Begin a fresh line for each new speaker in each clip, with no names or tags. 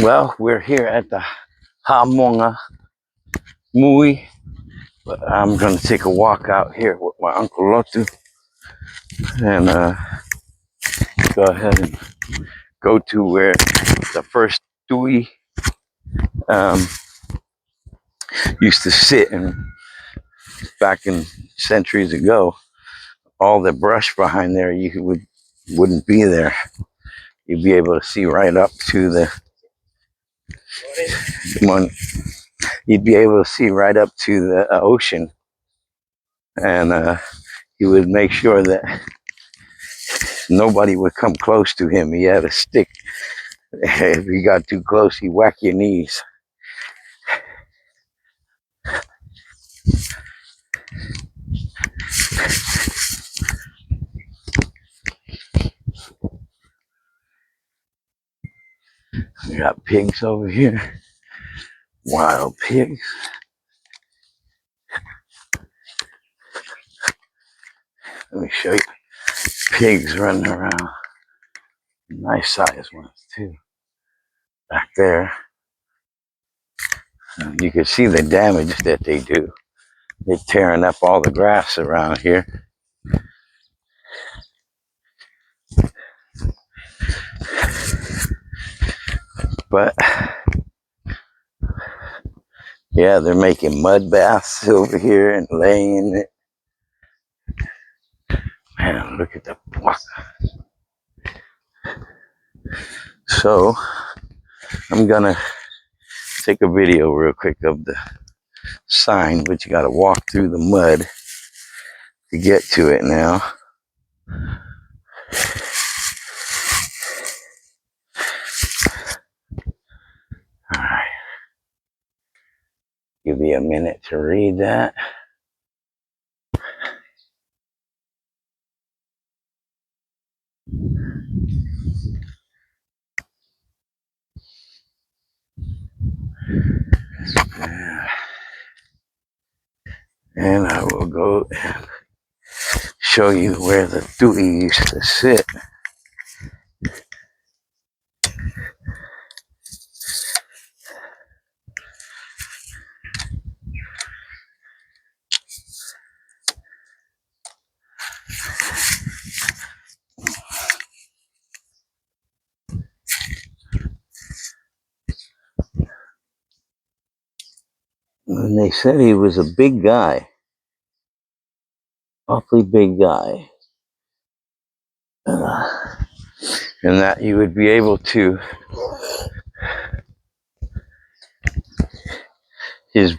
Well, we're here at the AMONGA MAUI, but I'm gonna take a walk out here with my Uncle Lotu and go ahead and go to where the first Tui um, used to sit. And back in centuries ago, all the brush behind there wouldn't be there. You'd be able to see right up to the one. You'd be able to see right up to the ocean, and he would make sure that nobody would come close to him. He had a stick. If you got too close, he'd whack your knees. We got pigs over here. Wild pigs. Let me show you. Pigs running around. Nice sized ones too. Back there. You can see the damage that they do. They're tearing up all the grass around here. But yeah, they're making mud baths over here and laying in it. Man, look at the block. So I'm gonna take a video real quick of the sign, but you gotta walk through the mud to get to it now. All right. Give me a minute to read that. And I will go and show you where the Tui used to sit. And they said he was a big guy, awfully big guy. And that you would be able to, his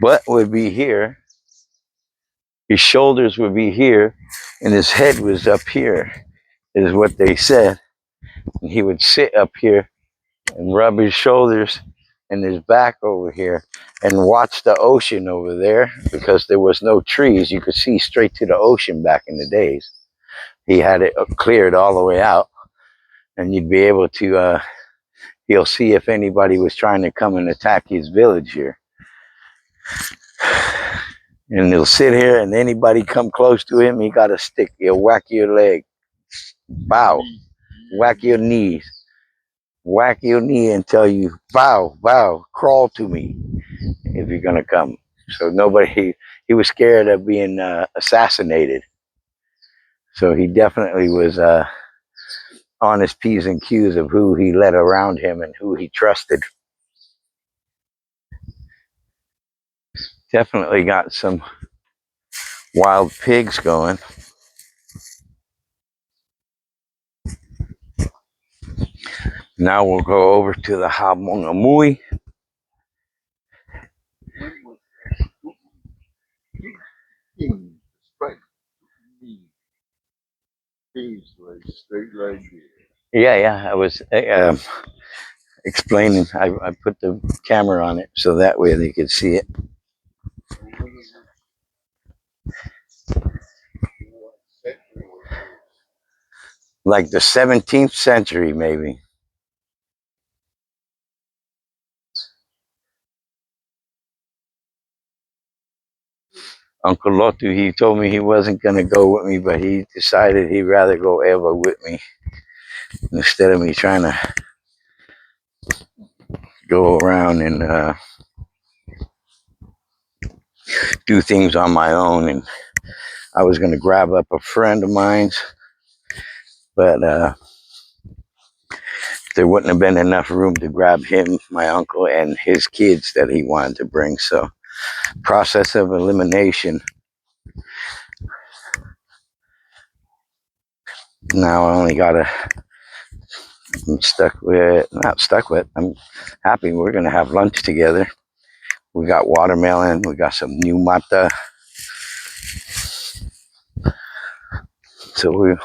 butt would be here, his shoulders would be here, and his head was up here, is what they said. And he would sit up here and rub his shoulders and his back over here and watch the ocean over there, because there was no trees. You could see straight to the ocean back in the days. He had it cleared all the way out, and you'd be able to, he'll see if anybody was trying to come and attack his village here. And he'll sit here, and anybody come close to him, he got a stick. He'll whack your leg. Bow. Whack your knees. Whack your knee and tell you, bow, bow, crawl to me if you're going to come. So he was scared of being assassinated. So he definitely was on his P's and Q's of who he let around him and who he trusted. Definitely got some wild pigs going. Now we'll go over to the AMONGA MAUI. Yeah, I was explaining. I put the camera on it so that way they could see it. Like the 17th century, maybe. Uncle Lotu, he told me he wasn't going to go with me, but he decided he'd rather go ever with me instead of me trying to go around and do things on my own. And I was going to grab up a friend of mine's, but there wouldn't have been enough room to grab him, my uncle, and his kids that he wanted to bring. So, process of elimination. Now I only gotta, I'm stuck with, not stuck with, I'm happy we're gonna have lunch together. We got watermelon, we got some new mata. So we're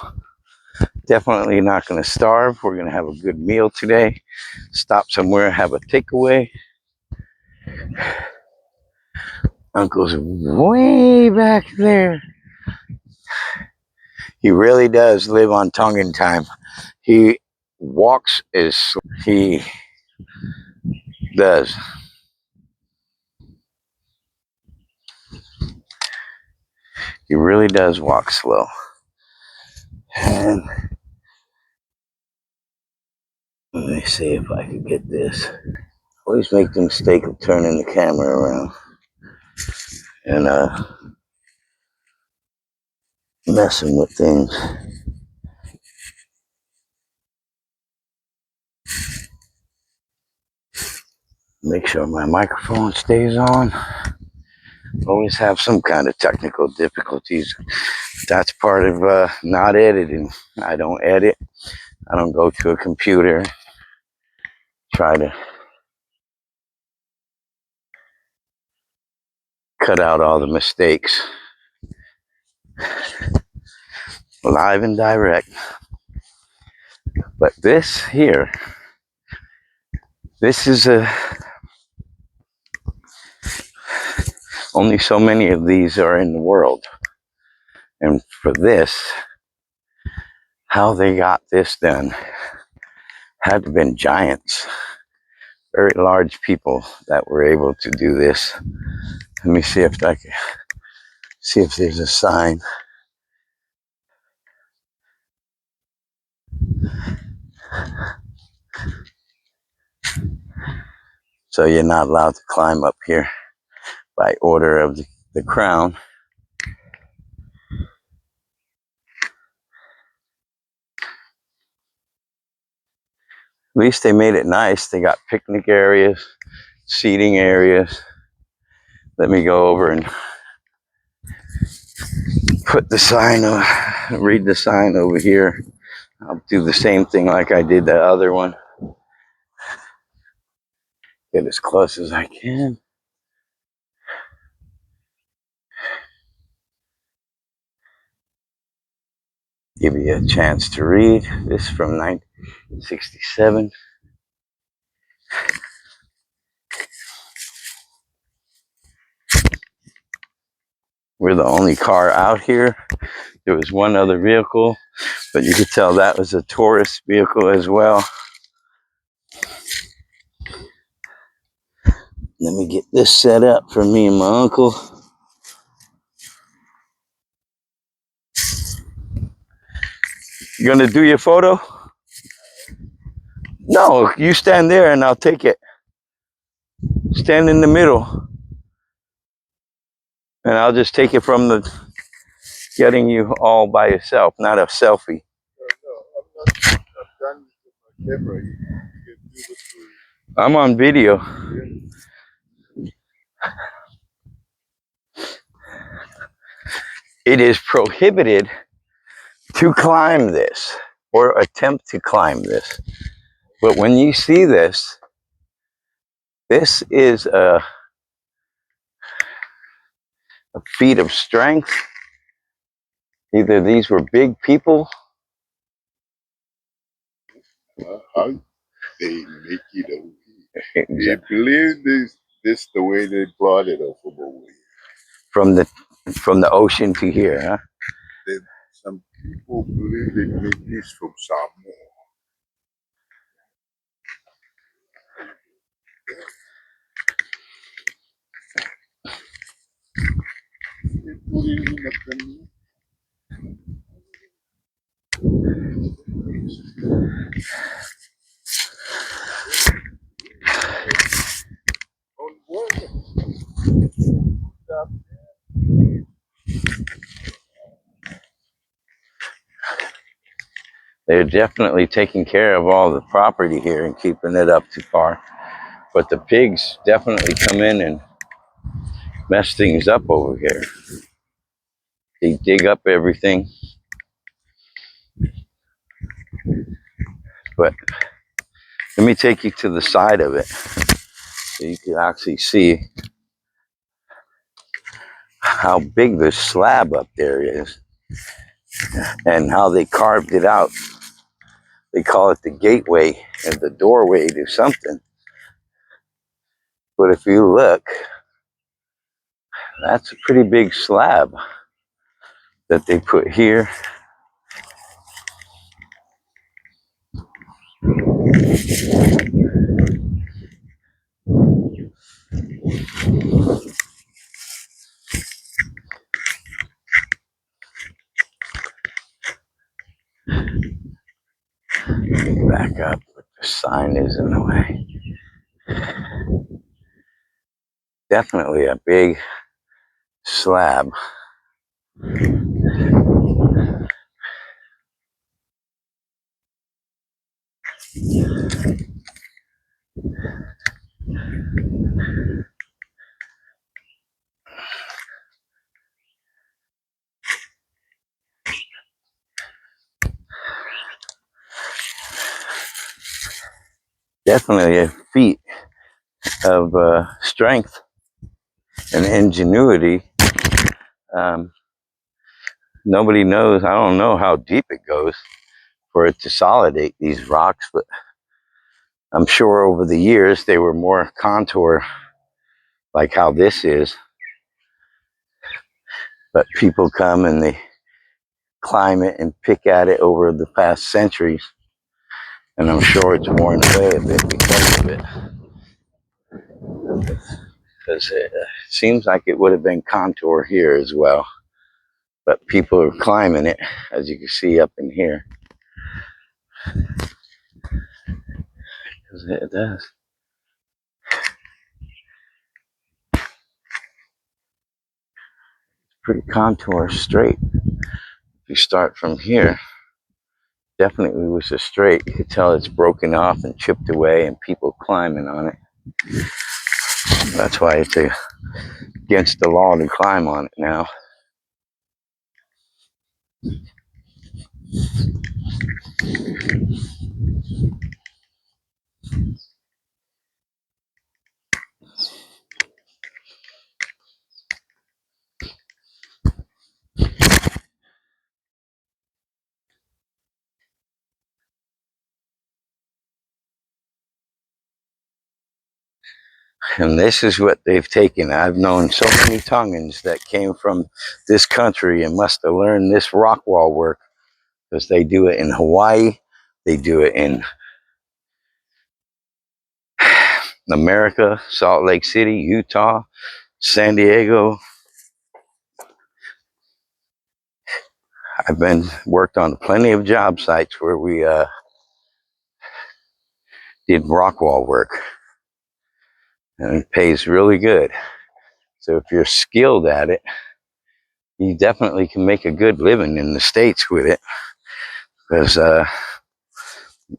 definitely not gonna starve. We're gonna have a good meal today. Stop somewhere, have a takeaway. Uncle's way back there. He really does live on Tongan time. He walks as he does. He really does walk slow. And let me see if I can get this. Always make the mistake of turning the camera around and messing with things. Make sure my microphone stays on. Always have some kind of technical difficulties. That's part of not editing. I don't edit. I don't go to a computer, try to cut out all the mistakes. Live and direct. But this here, this is only so many of these are in the world. And for this, how they got this done had to have been giants, very large people that were able to do this. Let me see if I can see if there's a sign. So you're not allowed to climb up here by order of the crown. At least they made it nice. They got picnic areas, seating areas. Let me go over and put the sign, read the sign over here. I'll do the same thing like I did the other one. Get as close as I can. Give you a chance to read. This from 1967. We're the only car out here. There was one other vehicle, but you could tell that was a tourist vehicle as well. Let me get this set up for me and my uncle. You gonna do your photo? No, you stand there and I'll take it. Stand in the middle. And I'll just take it from the getting you all by yourself, not a selfie. I'm on video. It is prohibited to climb this or attempt to climb this. But when you see this, this is a feat of strength. Either these were big people.
How they make it over here? They believe this the way they brought it over here.
From the ocean to here, huh?
Some people believe they make this from Samoa. They put it in the canoe.
They're definitely taking care of all the property here and keeping it up to par. But the pigs definitely come in and mess things up over here. They dig up everything. But let me take you to the side of it so you can actually see how big the slab up there is and how they carved it out. They call it the gateway and the doorway to something. But if you look, that's a pretty big slab that they put here. Back up, but the sign is in the way. Definitely a big slab. Definitely a feat of strength and ingenuity. Um, Nobody knows, I don't know how deep it goes for it to solidate these rocks, but I'm sure over the years they were more contour like how this is. But people come and they climb it and pick at it over the past centuries. And I'm sure it's worn away a bit because of it. Because it seems like it would have been contour here as well. But people are climbing it, as you can see up in here. Because it does. Pretty contour straight. If you start from here, definitely was a straight. You could tell it's broken off and chipped away and people climbing on it. That's why it's against the law to climb on it now. And this is what they've taken. I've known so many Tongans that came from this country and must have learned this rock wall work because they do it in Hawaii, they do it in America, Salt Lake City, Utah, San Diego. I've been worked on plenty of job sites where we did rock wall work, and it pays really good. So if you're skilled at it, you definitely can make a good living in the States with it, because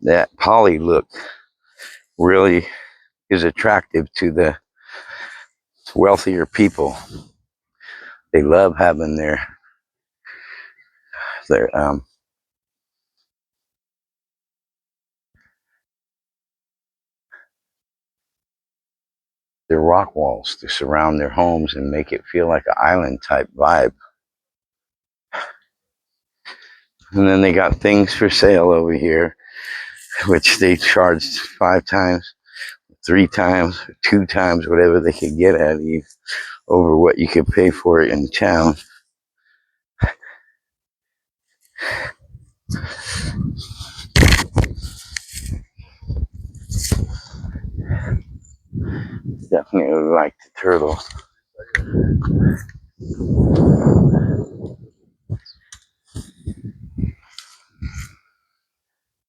that poly look really is attractive to the wealthier people. They love having their rock walls to surround their homes and make it feel like an island type vibe. And then they got things for sale over here, which they charged 5 times, 3 times, 2 times, whatever they could get out of you over what you could pay for it in town. Definitely like the turtles.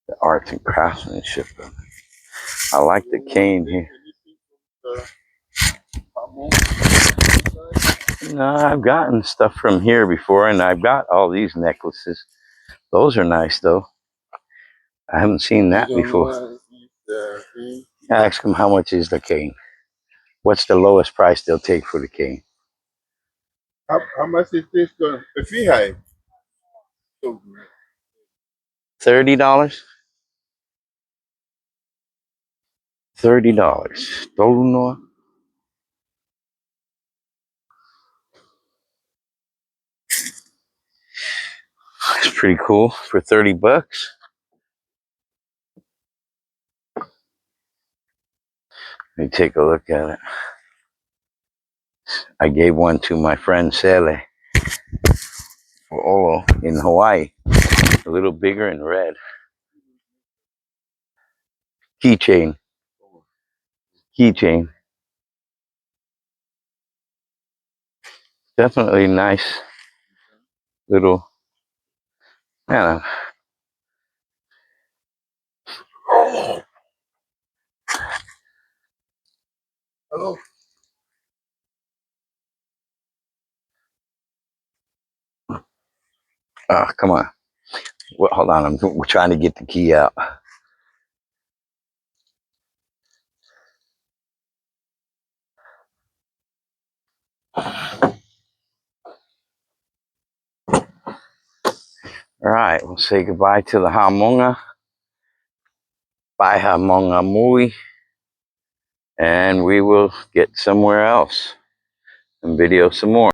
The arts and craftsmanship. I like the cane here. No, I've gotten stuff from here before, and I've got all these necklaces. Those are nice, though. I haven't seen that
You don't
before.
know the cane?
Ask them how much is the cane. What's the lowest price they'll take for the cane?
How much is this going? If he had so
$30. $30. Dollar. It's pretty cool for 30 bucks. Let me take a look at it. I gave one to my friend Sele for Olo in Hawaii. A little bigger and red. Keychain. Keychain. Definitely nice little. Yeah.
hello.
Oh, come on. Well, hold on. We're trying to get the key out. All right. We'll say goodbye to the Hamonga. Bye, Hamonga MAUI. And we will get somewhere else and video some more.